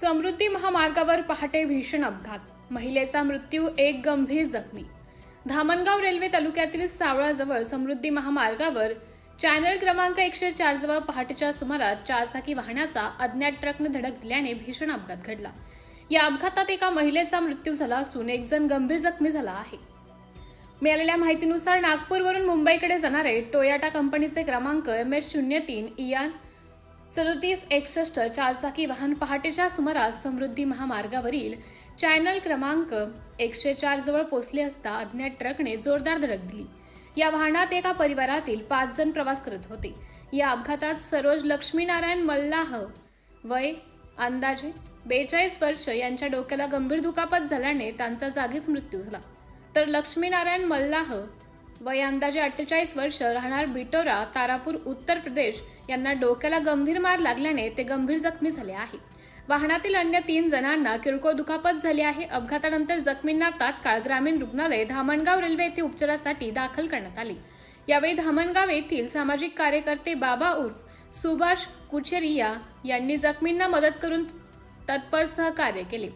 समृद्धी महामार्गावर पहाटे भीषण अपघात, महिलेचा मृत्यू, एक गंभीर जखमी। धामणगाव रेल्वे तालुक्यातील सावळाजवळ समृद्धी महामार्गावर चॅनल क्रमांक 104 जवळ पहाटेच्या सुमारास चारचाकी वाहनाचा अज्ञात ट्रकने धडक दिल्याने भीषण अपघात घडला। या अपघातात एका महिलेचा मृत्यू झाला असून एक जण गंभीर जखमी झाला आहे। मिळालेल्या माहितीनुसार नागपूरवरून मुंबईकडे जाणारे टोयोटा कंपनीचे क्रमांक MS03 ER 3761 चारचाकी वाहन पहाटेच्या सुमारास समृद्धी महामार्गावरील चॅनल क्रमांक 104 जवळ पोहोचले असता अज्ञात ट्रकने जोरदार धडक दिली। या वाहनात एका परिवारातील 5 जण प्रवास करत होते। या अपघातात सरोज लक्ष्मीनारायण मल्लाह वय अंदाजे 42 वर्ष यांच्या डोक्याला गंभीर दुखापत झाल्याने त्यांचा जागीच मृत्यू झाला, तर लक्ष्मीनारायण मल्लाह वय अंदाजे 48 वर्ष राहणार बिटोरा तारापूर उत्तर प्रदेश यांना डोक्याला गंभीर मार लागल्याने ते गंभीर जखमी झाले आहे। वाहनातील अन्य 3 जणांना किरकोळ दुखापत झाली आहे। अपघातानंतर जखमींना तात्काळ ग्रामीण रुग्णालय धामणगाव रेल्वे येथे उपचारासाठी दाखल करण्यात आले। यावेळी धामणगाव येथील सामाजिक कार्यकर्ते बाबा उर्फ सुभाष कुचेरिया यांनी जखमींना मदत करून तत्पर सहकार्य केले।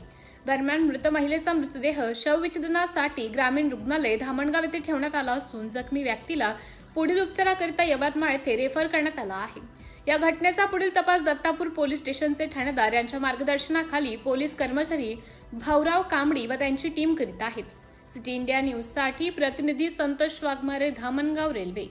दरम्यान मृत महिलेचा मृतदेह शवविच्छेदनासाठी ग्रामीण रुग्णालय धामणगाव येथे ठेवण्यात आला असून जखमी व्यक्तीला पुढील उपचाराकरिता यवतमाळ येथे रेफर करण्यात आला आहे। या घटनेचा पुढील तपास दत्तापूर पोलीस स्टेशनचे ठाणेदार यांच्या मार्गदर्शनाखाली पोलीस कर्मचारी भाऊराव कांबडी व त्यांची टीम करीत आहेत। सिटी इंडिया न्यूज साठी प्रतिनिधी संतोष वाघमारे, धामणगाव रेल्वे।